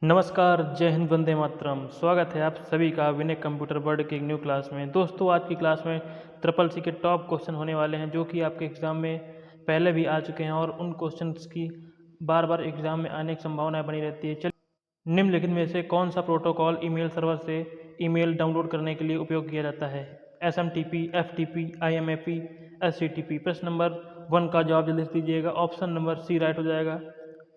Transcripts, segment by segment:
नमस्कार, जय हिंद, वंदे मातरम। स्वागत है आप सभी का विनय कंप्यूटर वर्ल्ड की एक न्यू क्लास में। दोस्तों, आज की क्लास में ट्रिपल सी के टॉप क्वेश्चन होने वाले हैं जो कि आपके एग्ज़ाम में पहले भी आ चुके हैं और उन क्वेश्चंस की बार बार एग्ज़ाम में आने की संभावना बनी रहती है। चलिए, निम्नलिखित में से कौन सा प्रोटोकॉल ईमेल सर्वर से ईमेल डाउनलोड करने के लिए उपयोग किया जाता है? SMTP, FTP, IMAP, SCTP। प्रश्न नंबर 1 का जवाब जल्दी से दीजिएगा। ऑप्शन नंबर सी राइट हो जाएगा,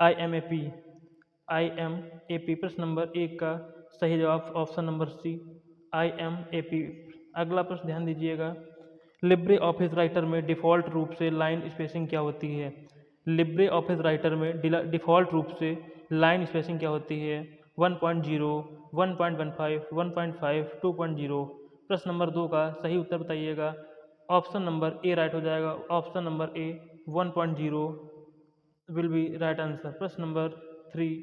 IMAP। IMAP। प्रश्न नंबर 1 का सही जवाब ऑप्शन नंबर सी, IMAP। अगला प्रश्न ध्यान दीजिएगा। लिब्रे ऑफिस राइटर में डिफ़ॉल्ट रूप से लाइन स्पेसिंग क्या होती है? लिब्रे ऑफिस राइटर में डिफ़ॉल्ट रूप से लाइन स्पेसिंग क्या होती है? 1.0, 1.15, 1.5, 2.0। प्रश्न नंबर 2 का सही उत्तर बताइएगा। ऑप्शन नंबर ए राइट हो जाएगा। Option number A 1.0 will be right answer. प्रश्न नंबर 3,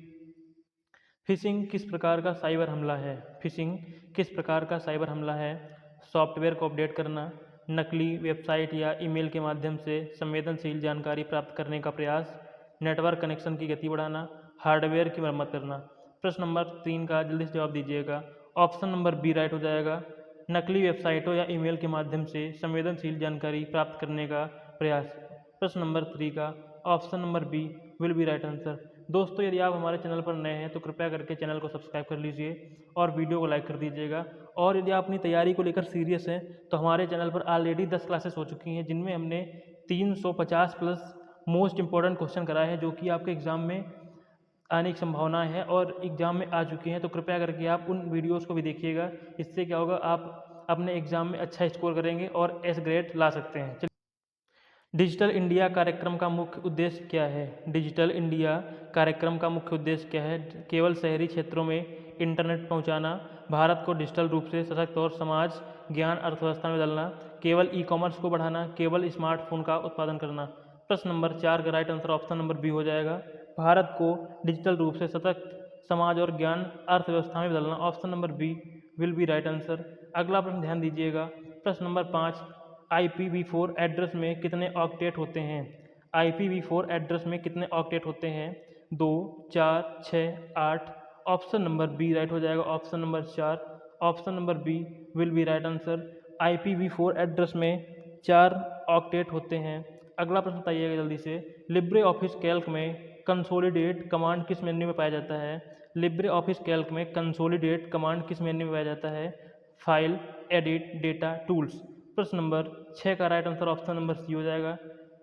फिशिंग किस प्रकार का साइबर हमला है? फिशिंग किस प्रकार का साइबर हमला है? सॉफ्टवेयर को अपडेट करना, नकली वेबसाइट या ईमेल के माध्यम से संवेदनशील जानकारी प्राप्त करने का प्रयास, नेटवर्क कनेक्शन की गति बढ़ाना, हार्डवेयर की मरम्मत करना। प्रश्न नंबर 3 का जल्दी से जवाब दीजिएगा। ऑप्शन नंबर बी राइट हो जाएगा। नकली वेबसाइटों या ईमेल के माध्यम से संवेदनशील जानकारी प्राप्त करने का प्रयास। प्रश्न नंबर 3 का option number B will be right answer. दोस्तों, यदि आप हमारे चैनल पर नए हैं तो कृपया करके चैनल को सब्सक्राइब कर लीजिए और वीडियो को लाइक कर दीजिएगा। और यदि आप अपनी तैयारी को लेकर सीरियस हैं तो हमारे चैनल पर ऑलरेडी 10 क्लासेस हो चुकी हैं जिनमें हमने 350 प्लस मोस्ट इंपॉर्टेंट क्वेश्चन कराए हैं जो कि आपके एग्ज़ाम में आने की संभावना है और एग्ज़ाम में आ चुके हैं। तो कृपया करके आप उन वीडियोज़ को भी देखिएगा। इससे क्या होगा, आप अपने एग्ज़ाम में अच्छा स्कोर करेंगे और एस ग्रेड ला सकते हैं। डिजिटल इंडिया कार्यक्रम का मुख्य उद्देश्य क्या है? डिजिटल इंडिया कार्यक्रम का मुख्य उद्देश्य क्या है? केवल शहरी क्षेत्रों में इंटरनेट पहुंचाना, भारत को डिजिटल रूप से सशक्त और समाज ज्ञान अर्थव्यवस्था में बदलना, केवल ई कॉमर्स को बढ़ाना, केवल स्मार्टफोन का उत्पादन करना। प्रश्न नंबर 4 का right answer option number B हो जाएगा। भारत को डिजिटल रूप से सशक्त समाज और ज्ञान अर्थव्यवस्था में बदलना। Option number B will be right answer. अगला प्रश्न ध्यान दीजिएगा। प्रश्न नंबर 5, IPv4 एड्रेस में कितने ऑक्टेट होते हैं? IPv4 एड्रेस में कितने ऑक्टेट होते हैं? 2, 4, 6, 8। ऑप्शन नंबर बी राइट हो जाएगा। Option number 4, option number B will be right answer. IPv4 address में 4 ऑक्टेट होते हैं। अगला प्रश्न बताइएगा जल्दी से। लिब्रे ऑफिस कैल्क में कंसोलिडेट कमांड किस मेन्यू में पाया जाता है? लिब्रे ऑफिस कैल्क में कंसोलिडेट कमांड किस मेन्यू में पाया जाता है? File, edit, data, tools. प्रश्न नंबर 6 का right answer option number C हो जाएगा।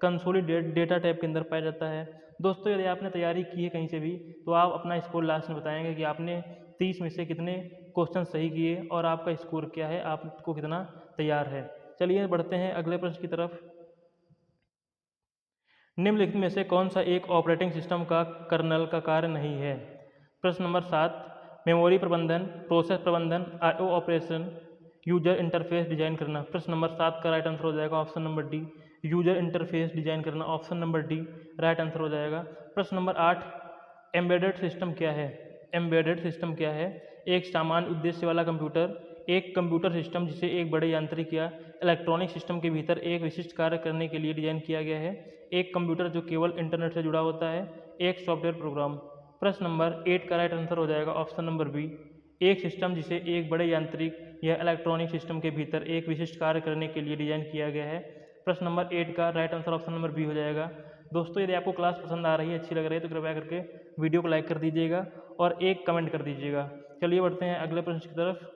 कंसोलिडेट डेटा टैब के अंदर पाया जाता है। दोस्तों, यदि आपने तैयारी की है कहीं से भी तो आप अपना स्कोर लास्ट में बताएंगे कि आपने 30 में से कितने क्वेश्चन सही किए और आपका स्कोर क्या है, आपको कितना तैयार है। चलिए बढ़ते हैं अगले प्रश्न की तरफ। निम्नलिखित में से कौन सा एक ऑपरेटिंग सिस्टम का कर्नल का कार्य नहीं है? प्रश्न नंबर 7, मेमोरी प्रबंधन, प्रोसेस प्रबंधन, IO operation, user interface design करना। प्रश्न नंबर 7 का राइट आंसर हो जाएगा option number D, user interface design करना। Option number D right answer हो जाएगा। प्रश्न नंबर 8, एम्बेडेड सिस्टम क्या है? एम्बेडेड सिस्टम क्या है? एक सामान्य उद्देश्य वाला कंप्यूटर, एक कंप्यूटर सिस्टम जिसे एक बड़े यांत्रिक या इलेक्ट्रॉनिक सिस्टम के भीतर एक विशिष्ट कार्य करने के लिए डिजाइन किया गया है, एक कंप्यूटर जो केवल इंटरनेट से जुड़ा होता है, एक सॉफ्टवेयर प्रोग्राम। प्रश्न नंबर 8 का राइट आंसर हो जाएगा ऑप्शन नंबर बी, एक सिस्टम जिसे एक बड़े यांत्रिक या इलेक्ट्रॉनिक सिस्टम के भीतर एक विशिष्ट कार्य करने के लिए डिजाइन किया गया है। प्रश्न नंबर 8 का right answer option number B हो जाएगा। दोस्तों, यदि आपको क्लास पसंद आ रही है, अच्छी लग रही है तो कृपया करके वीडियो को लाइक कर दीजिएगा और एक कमेंट कर दीजिएगा। चलिए बढ़ते हैं अगले प्रश्न की तरफ।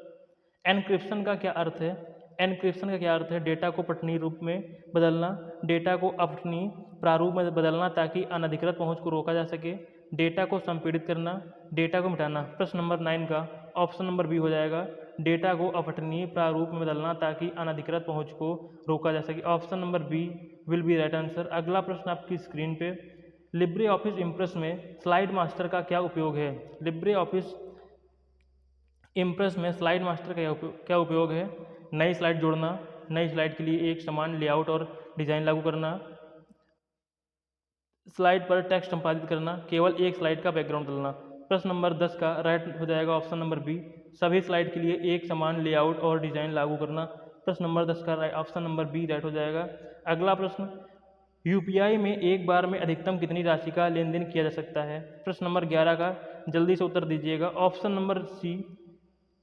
एनक्रिप्शन का क्या अर्थ है? एनक्रिप्शन का क्या अर्थ है? डेटा को पठनीय रूप में बदलना, डेटा को अपठनीय प्रारूप में बदलना ताकि अनधिकृत पहुंच को रोका जा सके, डेटा को संपीड़ित करना, डेटा को मिटाना। प्रश्न नंबर 9 का ऑप्शन नंबर बी हो जाएगा। डेटा को अपठनीय प्रारूप में बदलना ताकि अनधिकृत पहुंच को रोका जा सके। Option number B will be right answer. अगला प्रश्न आपकी स्क्रीन पे। लिब्रे ऑफिस इम्प्रेस में स्लाइड मास्टर का क्या उपयोग है? लिब्रे ऑफिस इम्प्रेस में स्लाइड मास्टर का क्या उपयोग है? नई स्लाइड जोड़ना, नई स्लाइड के लिए एक समान लेआउट और डिज़ाइन लागू करना, स्लाइड पर टेक्स्ट संपादित करना, केवल एक स्लाइड का बैकग्राउंड बदलना। प्रश्न नंबर 10 का राइट हो जाएगा ऑप्शन नंबर बी, सभी स्लाइड के लिए एक समान लेआउट और डिज़ाइन लागू करना। प्रश्न नंबर 10 का ऑप्शन नंबर बी राइट हो जाएगा। अगला प्रश्न, यूपीआई में एक बार में अधिकतम कितनी राशि का लेन देन किया जा सकता है? प्रश्न नंबर 11 का जल्दी से उत्तर दीजिएगा। ऑप्शन नंबर सी,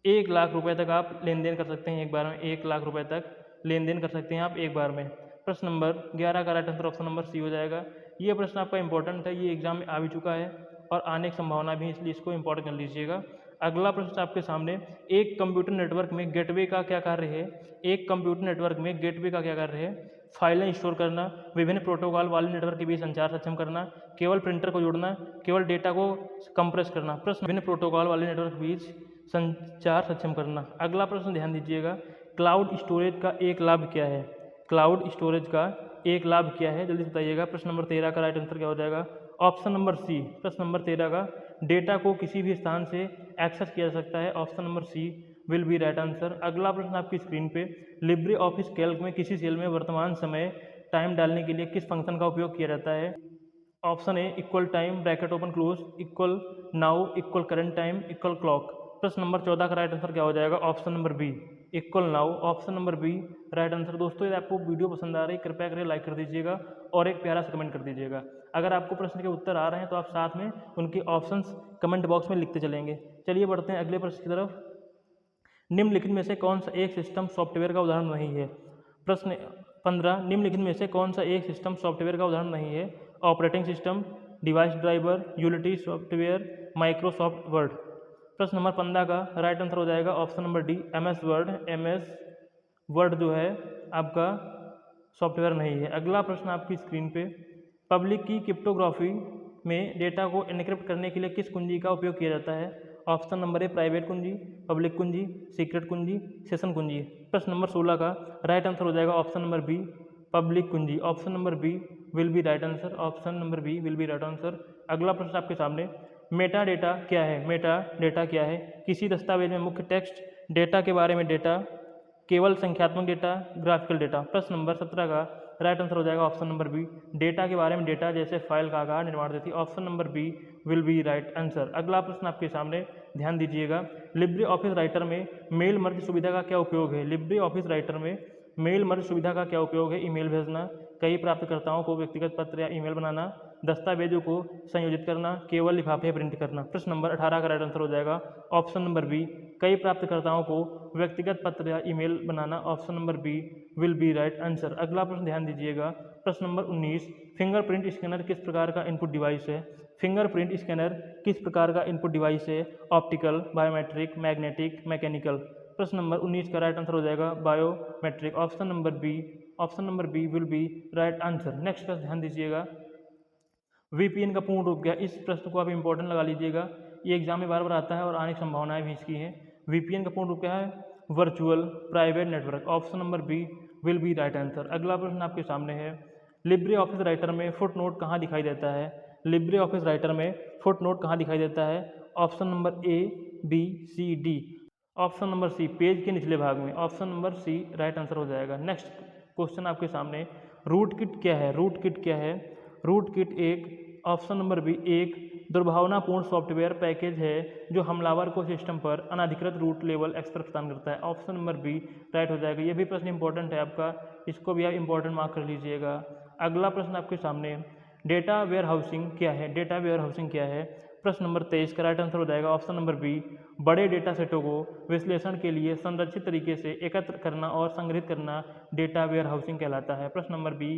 1,00,000 रुपये तक आप लेन देन कर सकते हैं एक बार में, 1,00,000 रुपये तक लेन देन कर सकते हैं आप एक बार में। प्रश्न नंबर 11 का right answer option number C हो जाएगा। ये प्रश्न आपका इंपॉर्टेंट है, ये एग्जाम में आ भी चुका है और आने की संभावना भी है, इसलिए इसको इंपॉर्टेंट कर लीजिएगा। अगला प्रश्न आपके सामने, एक कंप्यूटर नेटवर्क में गेटवे का क्या कार्य है? एक कंप्यूटर नेटवर्क में गेटवे का क्या कार्य है? फाइलें स्टोर करना, विभिन्न प्रोटोकॉल वाले नेटवर्क के बीच संचार सक्षम करना, केवल प्रिंटर को जोड़ना, केवल डेटा को कंप्रेस करना। प्रश्न, विभिन्न प्रोटोकॉल वाले नेटवर्क के बीच संचार सक्षम करना। अगला प्रश्न ध्यान दीजिएगा, क्लाउड स्टोरेज का एक लाभ क्या है? क्लाउड स्टोरेज का एक लाभ क्या है, जल्दी बताइएगा। प्रश्न नंबर 13 का राइट आंसर क्या हो जाएगा? Option number C. प्रश्न नंबर 13 का, डेटा को किसी भी स्थान से एक्सेस किया जा सकता है। Option number C will be right answer. अगला प्रश्न आपकी स्क्रीन पे, लिब्रे ऑफिस कैल्क में किसी सेल में वर्तमान समय टाइम डालने के लिए किस फंक्शन का उपयोग किया जाता है? Option A equal time bracket open close, equal now, equal current time, equal clock. प्रश्न नंबर 14 का राइट आंसर क्या हो जाएगा? Option number B equal now. Option number B right answer. दोस्तों यदि आपको वीडियो पसंद आ रही है कृपया करके लाइक कर दीजिएगा और एक प्यारा सा कमेंट कर दीजिएगा। अगर आपको प्रश्न के उत्तर आ रहे हैं तो आप साथ में उनके ऑप्शंस कमेंट बॉक्स में लिखते चलेंगे। चलिए बढ़ते हैं अगले प्रश्न की तरफ। निम्नलिखित में से कौन सा एक सिस्टम सॉफ्टवेयर का उदाहरण नहीं है? प्रश्न 15, निम्नलिखित में से कौन सा एक सिस्टम सॉफ्टवेयर का उदाहरण नहीं है? Operating system, device driver, utility software, Microsoft word. प्रश्न नंबर 15 का राइट आंसर हो जाएगा option number D, MS word. MS word जो है आपका सॉफ्टवेयर नहीं है। अगला प्रश्न आपकी स्क्रीन पे, पब्लिक की क्रिप्टोग्राफी में डेटा को एनक्रिप्ट करने के लिए किस कुंजी का उपयोग किया जाता है? ऑप्शन नंबर ए प्राइवेट कुंजी, पब्लिक कुंजी, सीक्रेट कुंजी, सेशन कुंजी। प्रश्न नंबर 16 का राइट आंसर हो जाएगा ऑप्शन नंबर बी, पब्लिक कुंजी। Option number B will be right answer. Option number B will be right answer. अगला प्रश्न आपके सामने, मेटा डेटा क्या है? मेटा डेटा क्या है? किसी दस्तावेज में मुख्य टेक्स्ट, डेटा के बारे में डेटा, केवल संख्यात्मक डेटा, ग्राफिकल डेटा। प्रश्न नंबर 17 का राइट आंसर हो जाएगा ऑप्शन नंबर बी, डेटा के बारे में डेटा जैसे फाइल का आकार, निर्माण तिथि। Option number B will be right answer. अगला प्रश्न आपके सामने, ध्यान दीजिएगा, लिब्रे ऑफिस राइटर में मेल मर्ज सुविधा का क्या उपयोग है? लिब्रे ऑफिस राइटर में मेल मर्ज सुविधा का क्या उपयोग है? ईमेल भेजना, कई प्राप्तकर्ताओं को व्यक्तिगत पत्र या ईमेल बनाना, दस्तावेजों को संयोजित करना, केवल लिफाफे प्रिंट करना। प्रश्न नंबर 18 का राइट आंसर हो जाएगा ऑप्शन नंबर बी, कई प्राप्तकर्ताओं को व्यक्तिगत पत्र या ईमेल बनाना। Option number B will be right answer. अगला प्रश्न ध्यान दीजिएगा, प्रश्न नंबर 19, फिंगरप्रिंट स्कैनर किस प्रकार का इनपुट डिवाइस है? फिंगरप्रिंट स्कैनर किस प्रकार का इनपुट डिवाइस है? Optical, biometric, magnetic, mechanical. प्रश्न नंबर 19 का राइट आंसर हो जाएगा biometric. Option number B will be right answer. Next प्रश्न ध्यान दीजिएगा, VPN का पूर्ण रूप क्या है? इस प्रश्न को आप इंपॉर्टेंट लगा लीजिएगा, ये एग्जाम में बार बार आता है और आने की संभावनाएं भी इसकी हैं। VPN का पूर्ण रूप क्या है? Virtual private network. Option number B will be right answer. अगला प्रश्न आपके सामने है, लिब्रे ऑफिस राइटर में फुट नोट कहाँ दिखाई देता है? लिब्रे ऑफिस राइटर में फुट नोट कहाँ दिखाई देता है? Option number A, B, C, D. Option number C page के निचले भाग में। Option number C right answer हो जाएगा। नेक्स्ट क्वेश्चन आपके सामने, रूट किट क्या है? रूट किट क्या है? रूट किट एक, ऑप्शन नंबर बी, एक दुर्भावनापूर्ण सॉफ्टवेयर पैकेज है जो हमलावर को सिस्टम पर अनाधिकृत रूट लेवल एक्सेस प्रदान करता है। ऑप्शन नंबर बी राइट हो जाएगा। ये भी प्रश्न इंपॉर्टेंट है आपका, इसको भी आप इंपॉर्टेंट मार्क कर लीजिएगा। अगला प्रश्न आपके सामने, डेटा वेयर हाउसिंग क्या है? डेटा वेयर हाउसिंग क्या है? प्रश्न नंबर 23 का राइट आंसर हो जाएगा ऑप्शन नंबर बी, बड़े डेटा सेटों को विश्लेषण के लिए संरचित तरीके से एकत्र करना और संग्रहित करना डेटा वेयर हाउसिंग कहलाता है। प्रश्न नंबर बी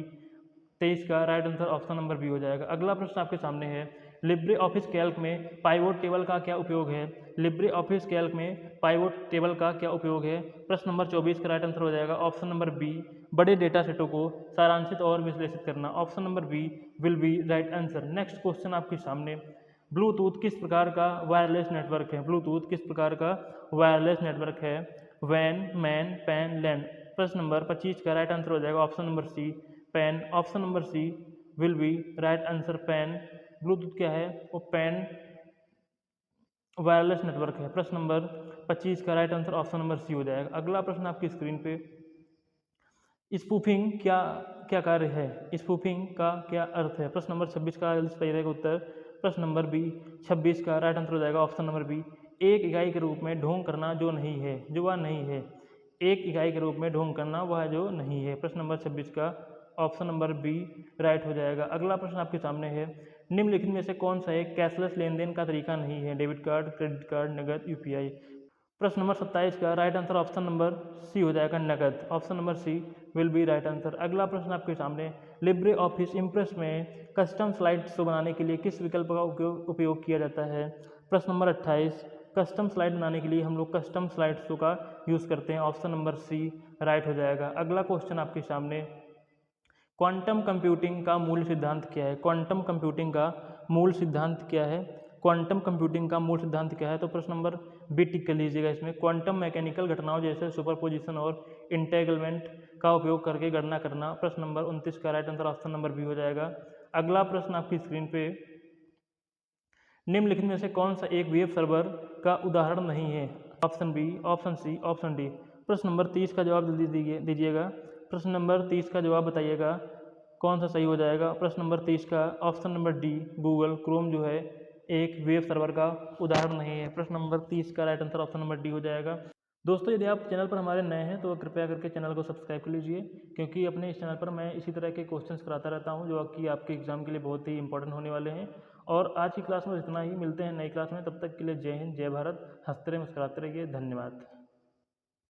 23 का right answer option number B हो जाएगा। अगला प्रश्न आपके सामने है, लिब्रे ऑफिस कैल्क में पाइवोट टेबल का क्या उपयोग है? लिब्रे ऑफिस कैल्क में पाइवोट टेबल का क्या उपयोग है? प्रश्न नंबर 24 का राइट आंसर हो जाएगा ऑप्शन नंबर बी, बड़े डेटा सेटों को सारांशित और विश्लेषित करना। Option number B will be right answer. Next question आपके सामने, ब्लूटूथ किस प्रकार का वायरलेस नेटवर्क है? ब्लूटूथ किस प्रकार का वायरलेस नेटवर्क है? वैन, मैन, पैन, लैंड। प्रश्न नंबर 25 का राइट आंसर हो जाएगा option number C, PAN. Option number C will be right answer, PAN. Bluetooth क्या है? वो पैन वायरलेस नेटवर्क है। प्रश्न नंबर 25 का right answer option number C हो जाएगा। अगला प्रश्न आपकी स्क्रीन पे, स्पूफिंग क्या क्या कार्य है? स्पूफिंग का क्या अर्थ है? प्रश्न नंबर 26 का सही रहेगा उत्तर। प्रश्न नंबर बी 26 का राइट आंसर हो जाएगा ऑप्शन नंबर बी, एक इकाई के रूप में ढोंग करना जो नहीं है, जो वह नहीं है। एक इकाई के रूप में ढोंग करना वह जो नहीं है। प्रश्न नंबर 26 का ऑप्शन नंबर बी राइट हो जाएगा। अगला प्रश्न आपके सामने है, निम्नलिखित में से कौन सा एक कैशलेस लेन देन का तरीका नहीं है? डेबिट कार्ड, क्रेडिट कार्ड, नगद, यूपीआई। प्रश्न नंबर 27 का right answer option number C हो जाएगा, नगद। Option number C will be right answer. अगला प्रश्न आपके सामने, लिब्रे ऑफिस इम्प्रेस में कस्टम स्लाइड शो बनाने के लिए किस विकल्प का उपयोग किया जाता है? प्रश्न नंबर 28, कस्टम स्लाइड बनाने के लिए हम लोग कस्टम स्लाइड शो का यूज़ करते हैं। ऑप्शन नंबर सी राइट हो जाएगा। अगला क्वेश्चन आपके सामने, क्वांटम कंप्यूटिंग का मूल सिद्धांत क्या है? क्वांटम कंप्यूटिंग का मूल सिद्धांत क्या है? क्वांटम कंप्यूटिंग का मूल सिद्धांत क्या है? तो प्रश्न नंबर बी टिक कर लीजिएगा इसमें। क्वांटम मैकेनिकल घटनाओं जैसे सुपरपोजिशन और इंटेगलमेंट का उपयोग करके गणना करना। प्रश्न नंबर 29 का right answer option number B हो जाएगा। अगला प्रश्न आपकी स्क्रीन पे, निम्नलिखित में से कौन सा एक वेब सर्वर का उदाहरण नहीं है? Option B, option C, option D. प्रश्न नंबर 30 का जवाब जल्दी दीजिएगा। प्रश्न नंबर 30 का जवाब बताइएगा कौन सा सही हो जाएगा। प्रश्न नंबर 30 का option number D, Google Chrome जो है एक वेब सर्वर का उदाहरण नहीं है। प्रश्न नंबर 30 का right answer option number D हो जाएगा। दोस्तों, यदि आप चैनल पर हमारे नए हैं तो कृपया करके चैनल को सब्सक्राइब कर लीजिए, क्योंकि अपने इस चैनल पर मैं इसी तरह के क्वेश्चंस कराता रहता हूं जो कि आपके एग्जाम के लिए बहुत ही इंपॉर्टेंट होने वाले हैं। और आज की क्लास में इतना ही, मिलते हैं नई क्लास में, तब तक के लिए जय हिंद, जय भारत। हंसते रहिए, मुस्कुराते रहिए, धन्यवाद।